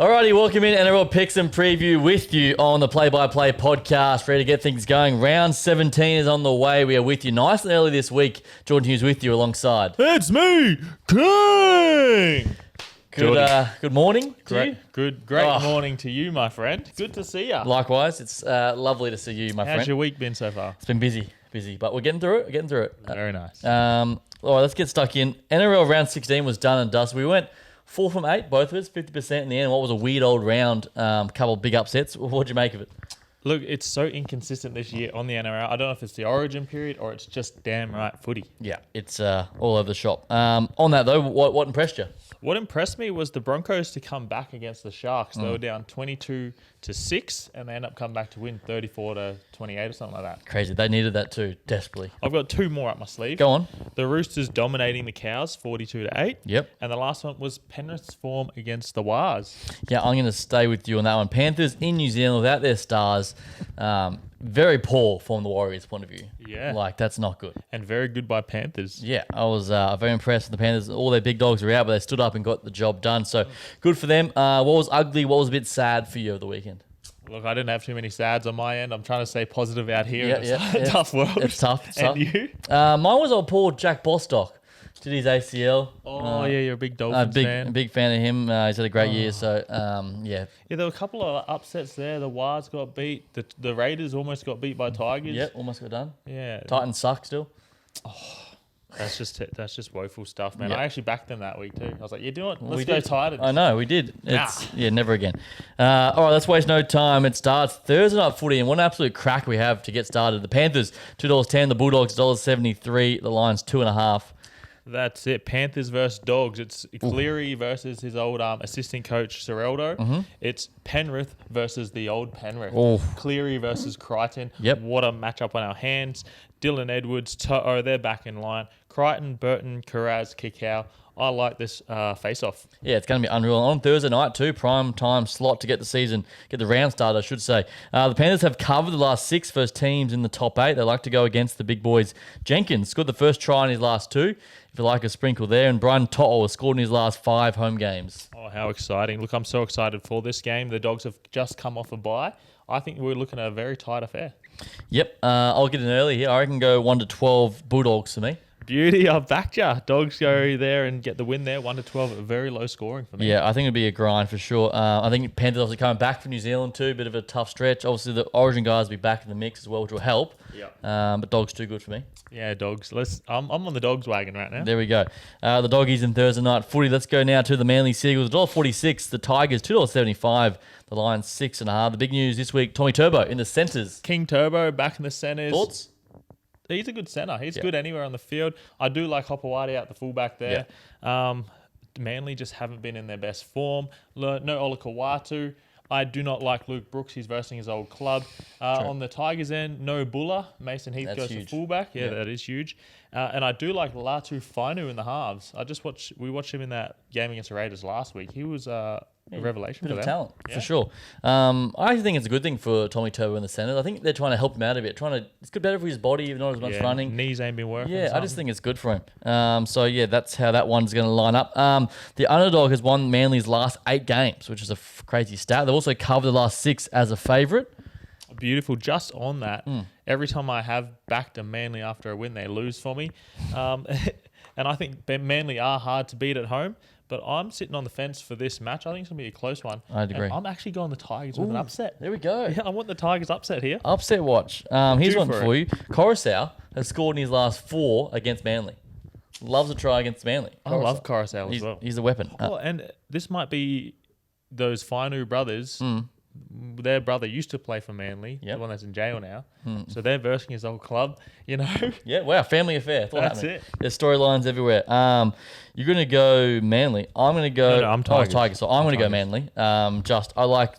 Alrighty, welcome in NRL Picks and Preview with you on the Play-by-Play podcast. Ready to get things going. Round 17 is on the way. We are with you nice and early this week. Jordan Hughes with you alongside. It's me, King. Good morning to you. Great morning to you, my friend. Good to see you. Likewise, it's lovely to see you, my friend. How's your week been so far? It's been busy, but we're getting through it. Very nice. All right, let's get stuck in. NRL Round 16 was done and dusted. We went 4 from 8, both of us, 50% in the end. What was a weird old round, couple of big upsets. What'd you make of it? Look, it's so inconsistent this year on the NRL. I don't know if it's the origin period or it's just damn right footy. Yeah, it's all over the shop. On that, though, what impressed you? What impressed me was the Broncos to come back against the Sharks. They were down 22-6, and they end up coming back to win 34-28 or something like that. Crazy. They needed that too, desperately. I've got 2 more up my sleeve. Go on. The Roosters dominating the Cows 42-8. Yep. And the last one was Penrith's form against the Wars. Yeah, I'm going to stay with you on that one. Panthers in New Zealand without their stars. Very poor from the Warriors' point of view. Yeah. Like, that's not good. And very good by Panthers. Yeah, I was very impressed with the Panthers. All their big dogs were out, but they stood up and got the job done. So, good for them. What was ugly? What was a bit sad for you over the weekend? Look, I didn't have too many sads on my end. I'm trying to stay positive out here. Yeah, It's a tough world. It's tough. And you? Mine was old poor Jack Bostock. Did his ACL. Oh, yeah, you're a big Dolphins fan. A big fan of him. He's had a great year, so, yeah. Yeah, there were a couple of upsets there. The Wars got beat. The Raiders almost got beat by Tigers. Yep, almost got done. Yeah. Titans suck still. That's just woeful stuff, man. Yep. I actually backed them that week too. I was like, let's go Titans. I know, we did. Yeah, never again. All right, let's waste no time. It starts Thursday night footy, and what an absolute crack we have to get started. The Panthers, $2.10. The Bulldogs, $1.73. The Lions, 2.5. That's it. Panthers versus Dogs. It's Cleary versus his old assistant coach, Sereldo. Mm-hmm. It's Penrith versus the old Penrith. Oof. Cleary versus Crichton. Yep. What a matchup on our hands. Dylan Edwards, To'o, they're back in line. Crichton, Burton, Carraz, Kikau. I like this face-off. Yeah, it's going to be unreal. On Thursday night too, prime time slot to get the round started, I should say. The Panthers have covered the last 6 first teams in the top 8. They like to go against the big boys. Jenkins scored the first try in his last 2, if you like a sprinkle there. And Brian To'o has scored in his last 5 home games. Oh, how exciting. Look, I'm so excited for this game. The Dogs have just come off a bye. I think we're looking at a very tight affair. Yep, I'll get in early here. I reckon go 1-12 Bulldogs for me. Beauty, I've backed ya. Dogs go there and get the win there. 1-12, very low scoring for me. Yeah, I think it'd be a grind for sure. I think Panthers obviously coming back from New Zealand too. Bit of a tough stretch. Obviously, the Origin guys will be back in the mix as well, which will help. Yeah. But Dogs too good for me. Yeah, Dogs. I'm on the Dogs wagon right now. There we go. The Doggies in Thursday night footy. Let's go now to the Manly Seagulls. $1.46. The Tigers $2.75. The Lions 6.5. The big news this week: Tommy Turbo in the centres. King Turbo back in the centres. Thoughts? He's a good centre. He's good anywhere on the field. I do like Hopewadi out the fullback there. Manly just haven't been in their best form. No Olakawatu. I do not like Luke Brooks. He's versing his old club. On the Tigers end, no Buller. Mason Heath goes to fullback. Yeah, that is huge. And I do like Latu Fainu in the halves. We watched him in that game against the Raiders last week. He was a revelation Bit for of them. talent, for sure. I actually think it's a good thing for Tommy Turbo in the centre. I think they're trying to help him out a bit. It's good better for his body, not as much running. Knees ain't been working. Yeah, I just think it's good for him. So, yeah, that's how that one's going to line up. The underdog has won Manly's last 8 games, which is a crazy stat. They've also covered the last 6 as a favourite. Beautiful. Just on that, every time I have backed a Manly after a win, they lose for me. And I think Manly are hard to beat at home. But I'm sitting on the fence for this match. I think it's going to be a close one. I'd agree. And I'm actually going the Tigers with an upset. There we go. Yeah, I want the Tigers upset here. Upset watch. Here's one for you. Coruscant has scored in his last 4 against Manly. Loves a try against Manly. I love Coruscant as well. He's a weapon. And this might be those Fainu brothers. Their brother used to play for Manly, the one that's in jail now. So they're versing his old club, Yeah, wow, family affair. That's it. There's storylines everywhere. You're going to go Manly. I'm going to go... No, I'm Tigers. Tigers. So I'm going to go Manly. I like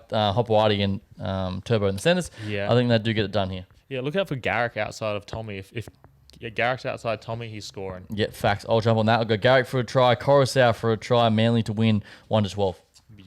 Hopewadi and Turbo in the centres. Yeah. I think they do get it done here. Yeah, look out for Garrick outside of Tommy. If Garrick's outside Tommy, he's scoring. Yeah, facts. I'll jump on that. I'll go Garrick for a try, Coruscant for a try, Manly to win 1-12.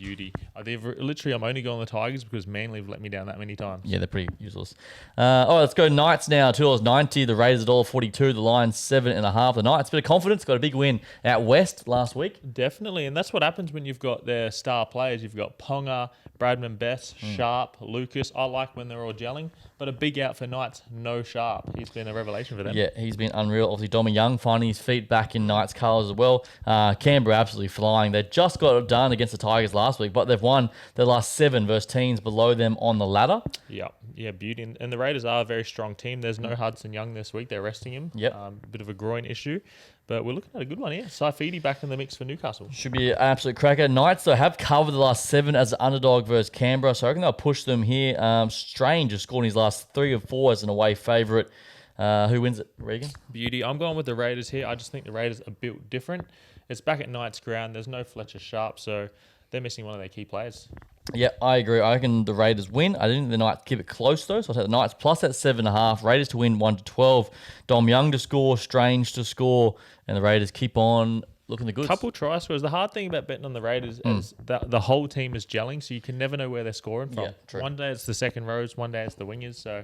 beauty. Literally, I'm only going the Tigers because Manly have let me down that many times. Yeah, they're pretty useless. All right, let's go Knights now. $2.90. The Raiders $1.42. The Lions 7.5. The Knights, bit of confidence. Got a big win out west last week. Definitely, and that's what happens when you've got their star players. You've got Ponga, Bradman Best, Sharp, Lucas. I like when they're all gelling, but a big out for Knights, no Sharp. He's been a revelation for them. Yeah, he's been unreal. Obviously, Dommy Young finding his feet back in Knights colours as well. Canberra absolutely flying. They just got it done against the Tigers last week, but they've won their last 7 versus teams below them on the ladder. Yeah, beauty. And the Raiders are a very strong team. There's no Hudson Young this week. They're resting him. Bit of a groin issue. But we're looking at a good one here. Saifidi back in the mix for Newcastle. Should be an absolute cracker. Knights, though, have covered the last 7 as an underdog versus Canberra, so I reckon they'll push them here. Strange has scored his last 3 of 4 as an away favourite. Who wins it, Regan? Beauty. I'm going with the Raiders here. I just think the Raiders are built different. It's back at Knights ground. There's no Fletcher Sharp, so they're missing one of their key players. Yeah, I agree. I reckon the Raiders win. I think the Knights keep it close, though, so I'll take the Knights plus that 7.5. Raiders to win 1-12. Dom Young to score, Strange to score, and the Raiders keep on looking the goods. Couple try scores. The hard thing about betting on the Raiders is that the whole team is gelling, so you can never know where they're scoring from. Yeah, true. One day it's the second rows, one day it's the wingers, so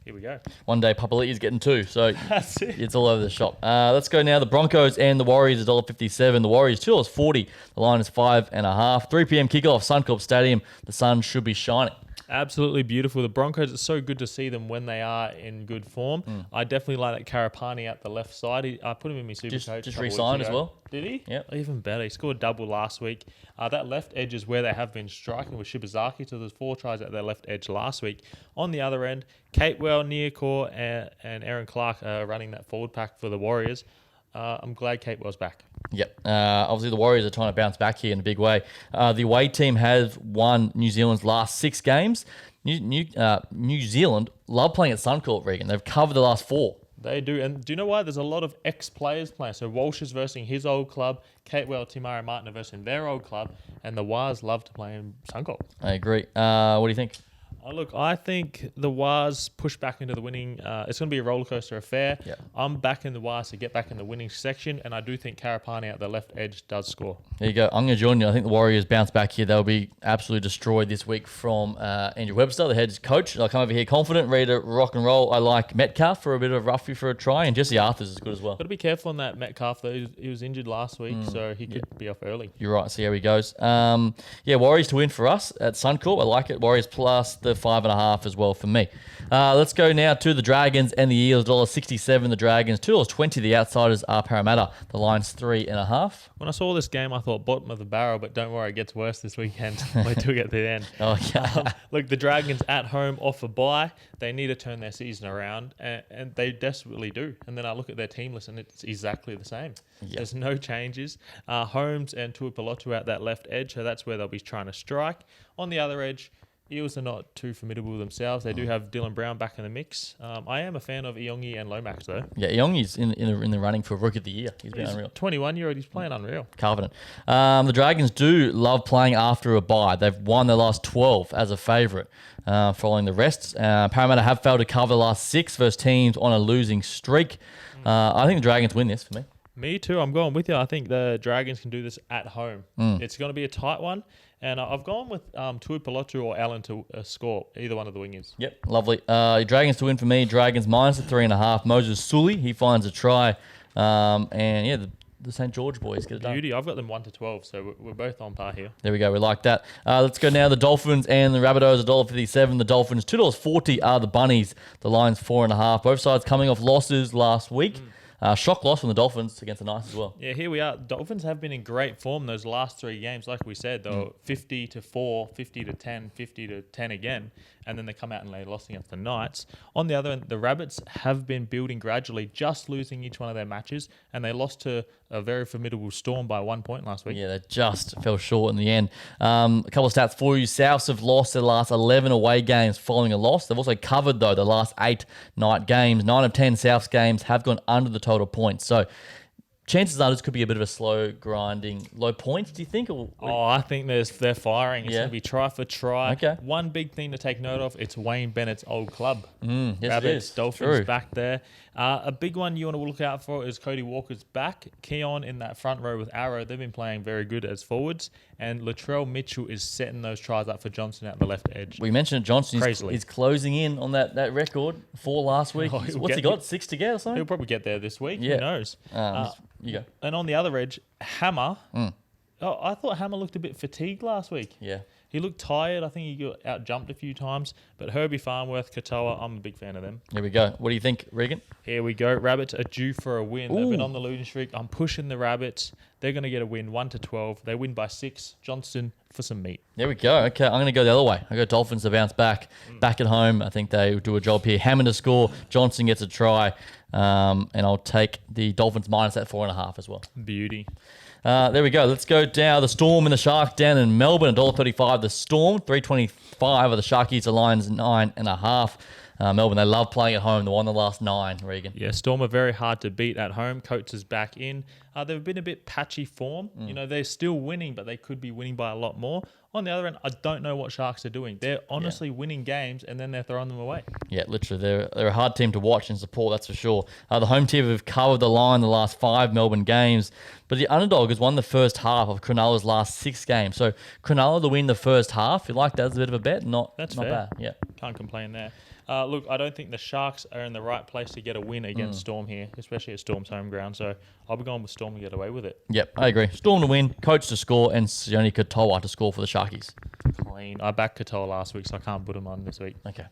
here we go. One day Papali'i's getting 2, so That's it. it's all over the shop. Let's go now. The Broncos and the Warriors $1.57. The Warriors $2.40. The line is 5.5. 3 p.m. kickoff, Suncorp Stadium. The sun should be shining. Absolutely beautiful. The Broncos, it's so good to see them when they are in good form. I definitely like that Karapani out the left side. I put him in my super coach. Just re-signed as well. Did he? Yeah. Even better. He scored double last week. That left edge is where they have been striking with Shibazaki. So there's 4 tries at their left edge last week. On the other end, Catewell, Niakor, and Aaron Clark are running that forward pack for the Warriors. I'm glad Catewell's back. Yep. Obviously, the Warriors are trying to bounce back here in a big way. The away team has won New Zealand's last 6 games. New Zealand love playing at Suncorp, Regan. They've covered the last 4. They do. And do you know why? There's a lot of ex-players playing. So Walsh is versing his old club. Catewell, Timara Martin are versing their old club. And the Wars love to play in Suncorp. I agree. What do you think? Look, I think the Wars push back into the winning. It's going to be a rollercoaster affair. Yeah. I'm backing the Wars to get back in the winning section, and I do think Karapani out the left edge does score. There you go. I'm going to join you. I think the Warriors bounce back here. They'll be absolutely destroyed this week from Andrew Webster, the head coach. I'll come over here confident, ready to rock and roll. I like Metcalf for a bit of roughie for a try, and Jesse Arthur's is good as well. Got to be careful on that Metcalf, though. He was injured last week, so he could be off early. You're right. See how he goes. Warriors to win for us at Suncorp. I like it. Warriors plus the 5.5 as well for me. Let's go now to the Dragons and the Eels. $1.67 the Dragons, $2.20 the Outsiders are Parramatta. The line's 3.5. When I saw this game, I thought bottom of the barrel, but don't worry, it gets worse this weekend. Wait till we get to the end. Oh, yeah. Look, the Dragons at home off a bye. They need to turn their season around, and they desperately do. And then I look at their team list, and it's exactly the same. Yep. There's no changes. Holmes and Tuipulotu out that left edge, so that's where they'll be trying to strike. On the other edge, Eels are not too formidable themselves. They do have Dylan Brown back in the mix. I am a fan of Iongi and Lomax, though. Yeah, Iongi's in the running for Rookie of the Year. He's been unreal. 21-year-old. He's playing unreal. Covenant. The Dragons do love playing after a bye. They've won their last 12 as a favourite following the rest. Parramatta have failed to cover the last 6 versus teams on a losing streak. I think the Dragons win this for me. Me too. I'm going with you. I think the Dragons can do this at home. It's going to be a tight one. And I've gone with Tuipulotu or Allen to score, either one of the wingers. Yep, lovely. Dragons to win for me. Dragons minus the 3.5. Moses Sully, he finds a try. The St. George boys get it done. Beauty. I've got them 1-12, so we're both on par here. There we go. We like that. Let's go now. The Dolphins and the Rabbitohs, $1.57. The Dolphins, $2.40 are the Bunnies. The line's 4.5. Both sides coming off losses last week. Shock loss from the Dolphins against the Knights as well. Yeah, here we are. Dolphins have been in great form those last 3 games. Like we said, though, 50-4, 50-10, 50-10 again. And then they come out and they lost against the Knights. On the other end, the Rabbits have been building gradually, just losing each one of their matches. And they lost to a very formidable Storm by 1 point last week. Yeah, they just fell short in the end. A couple of stats for you. Souths have lost their last 11 away games following a loss. They've also covered, though, the last 8 night games. 9 of 10 Souths games have gone under the total points. So chances are this could be a bit of a slow grinding, low points, do you think? Or I think they're firing. It's Yeah. going to be try for try. Okay. One big thing to take note of, it's Wayne Bennett's old club. yes, it Rabbits, is. Dolphins True. back there. A big one you want to look out for is Cody Walker's back. Keon in that front row with Arrow. They've been playing very good as forwards. And Latrell Mitchell is setting those tries up for Johnson at the left edge. We mentioned Johnson. Crazily. He's closing in on that record 4 last week. Oh, What's he got? 6 to get or something? He'll probably get there this week. Yeah. Who knows? You go. And on the other edge, Hammer. Oh, I thought Hammer looked a bit fatigued last week. Yeah. He looked tired. I think he got out jumped a few times. But Herbie Farnworth, Katoa, I'm a big fan of them. Here we go. What do you think, Regan? Here we go. Rabbits are due for a win. They've been on the losing streak. I'm pushing the Rabbits. They're going to get a win, 1-12. They win by 6. Johnston for some meat. There we go. Okay, I'm going to go the other way. I go Dolphins to bounce back. Back at home, I think they do a job here. Hammond to score. Johnson gets a try. And I'll take the Dolphins minus that 4.5 as well. Beauty. There we go. Let's go down. The Storm and the Sharks down in Melbourne. $1.35 the Storm. $3.25 of the Sharkies. The Lions 9.5. Melbourne, they love playing at home. They won the last 9, Regan. Yeah, Storm are very hard to beat at home. Coates is back in. They've been a bit patchy form. You know, they're still winning, but they could be winning by a lot more. On the other end, I don't know what Sharks are doing. They're honestly winning games, and then they're throwing them away. Yeah, literally. They're a hard team to watch and support, that's for sure. The home team have covered the line the last 5 Melbourne games, but the underdog has won the first half of Cronulla's last 6 games. So Cronulla to win the first half, you like that as a bit of a bet? That's not fair. bad. Yeah. Can't complain there. Look, I don't think the Sharks are in the right place to get a win against Storm here, especially at Storm's home ground. So I'll be going with Storm to get away with it. Yep, I agree. Storm to win, Coach to score, and Sione Katoa to score for the Sharkies. Clean. I backed Katoa last week, so I can't put him on this week. Okay,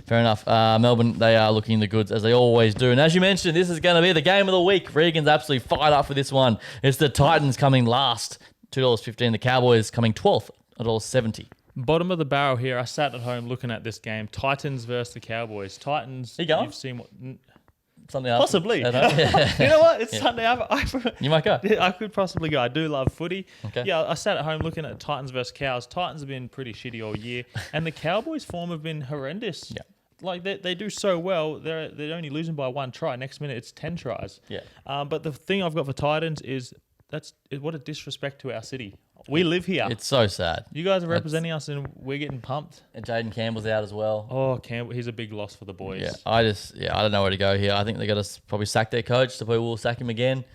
fair enough. Melbourne, they are looking the goods as they always do. And as you mentioned, this is going to be the game of the week. Regan's absolutely fired up for this one. It's the Titans coming last, $2.15. The Cowboys coming 12th, $1.70. Bottom of the barrel here. I sat at home looking at this game. Titans versus the Cowboys. Titans. You going? You've seen what? Something else. Possibly. I don't know. You know what? It's Sunday. You might go. I could possibly go. I do love footy. Okay. Yeah, I sat at home looking at Titans versus Cows. Titans have been pretty shitty all year, and the Cowboys' form have been horrendous. Yeah. Like they do so well. They're only losing by 1 try. Next minute it's 10 tries. Yeah. But the thing I've got for Titans is what a disrespect to our city. We live here. It's so sad. You guys are representing us, and we're getting pumped. And Jaden Campbell's out as well. Oh, Campbell, he's a big loss for the boys. Yeah, I don't know where to go here. I think they got to probably sack their coach. So probably will sack him again.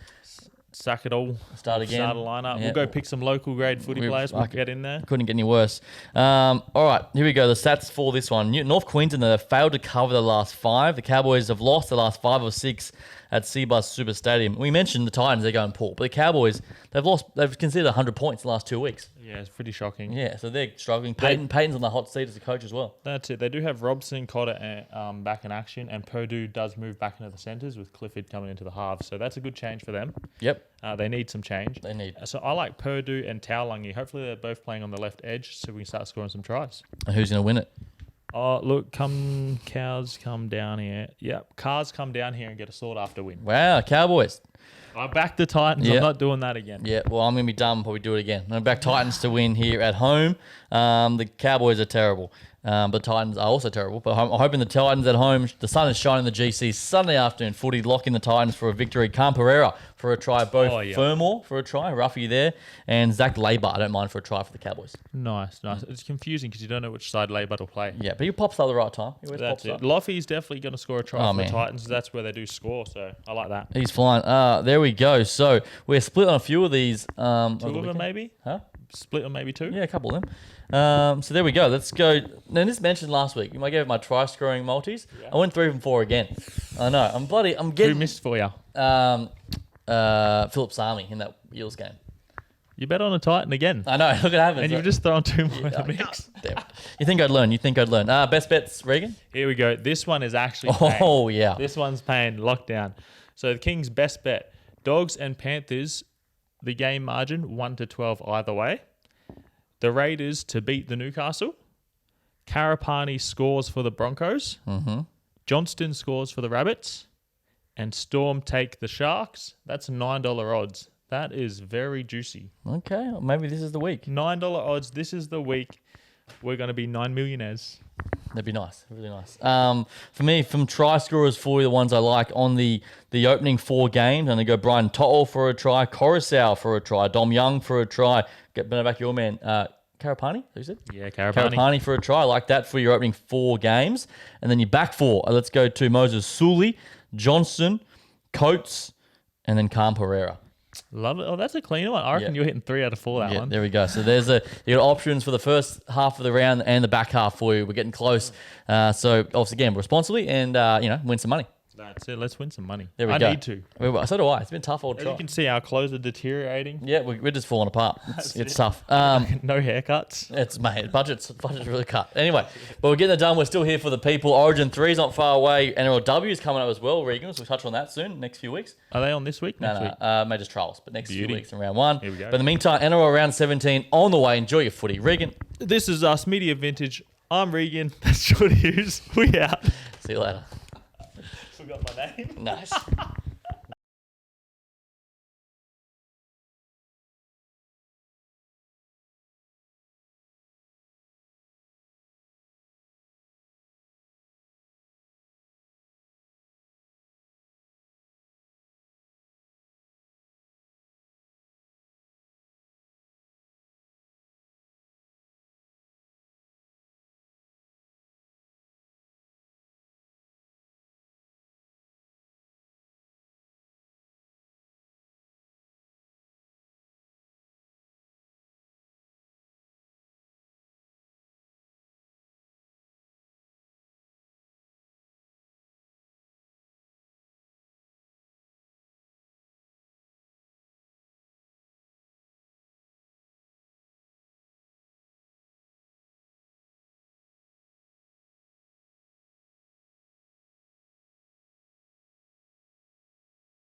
Sack it all. Start again. Start a lineup. Yeah. We'll go pick some local grade footy players. We'll get in there. Couldn't get any worse. All right, here we go. The stats for this one. North Queensland, they've failed to cover the last 5. The Cowboys have lost the last 5 or 6 at Seabus Super Stadium. We mentioned the Titans, they're going poor. But the Cowboys, they've conceded 100 points in the last 2 weeks. Yeah, it's pretty shocking. Yeah, so they're struggling. Peyton's on the hot seat as a coach as well. That's it. They do have Robson, Cotter back in action, and Purdue does move back into the centres with Clifford coming into the halves. So that's a good change for them. Yep. They need some change. They need. So I like Purdue and Taulagi. Hopefully they're both playing on the left edge so we can start scoring some tries. And who's going to win it? Oh, look, Cows come down here. Yep, Cars come down here and get a sought-after win. Wow, Cowboys. I back the Titans. Yeah. I'm not doing that again. Yeah, well, I'm going to be dumb. Probably do it again. I'm going to back Titans to win here at home. The Cowboys are terrible. But Titans are also terrible. But I'm hoping the Titans at home, the sun is shining in the GC Sunday afternoon footy, locking the Titans for a victory. Cam Pereira for a try, both Fermor for a try, Ruffy there, and Zach Labar, I don't mind, for a try for the Cowboys. Nice. It's confusing because you don't know which side Labar will play. Yeah, but he pops up at the right time. He always That's pops it. up. Loffy's definitely going to score a try for the Titans. That's where they do score, so I like that. He's flying. There we go. So we're split on a few of these. 2 of them maybe? Huh? Split on maybe 2? Yeah, a couple of them. So there we go. Let's go. Now, this mentioned last week. I gave my try scoring multis. Yeah. I went 3 from 4 again. I know. I'm getting. Who missed for you? Philip Sami in that Eels game. You bet on a Titan again. I know. Look what happens. And you've just thrown 2 more in the mix. Damn. You think I'd learn? Best bets, Regan? Here we go. This one is actually paying. Oh, yeah. This one's paying lockdown. So the Kings' best bet. Dogs and Panthers, the game margin 1-12 either way. The Raiders to beat the Newcastle. Karapani scores for the Broncos. Mm-hmm. Johnston scores for the Rabbits. And Storm take the Sharks. That's $9 odds. That is very juicy. Okay, maybe this is the week. $9 odds. This is the week. We're going to be 9 millionaires. That'd be nice. Really nice. For me, from try scorers, for the ones I like on the opening 4 games, I'm going to go Brian To'o for a try, Coruscant for a try, Dom Young for a try. Get back your man, Karapani, who said? Yeah, Karapani. Karapani for a try. I like that for your opening 4 games. And then your back 4. Let's go to Moses Sully, Johnson, Coates, and then Calm Pereira. Love it. Oh, that's a clean one. I reckon you're hitting 3 out of 4 that one. There we go. So you got options for the first half of the round and the back half for you. We're getting close. So obviously, again, responsibly and win some money. That's it. Let's win some money. There we I go. need to. So do I. It's been a tough old As try. you can see, our clothes are deteriorating. Yeah, we're just falling apart. It's tough. No haircuts. It's mate, budget's really cut. Anyway, but we're getting it done. We're still here for the people. Origin 3's not far away. NRLW is coming up as well, Regan. So we'll touch on that soon, next few weeks. Are they on this week? Next week? May just trials, but next few weeks in round 1. Here we go. But in the meantime, NRL round 17 on the way. Enjoy your footy. Regan. This is us, Media Vintage. I'm Regan. That's Jordan Hughes. We out. See you later. Forgot my name. Nice.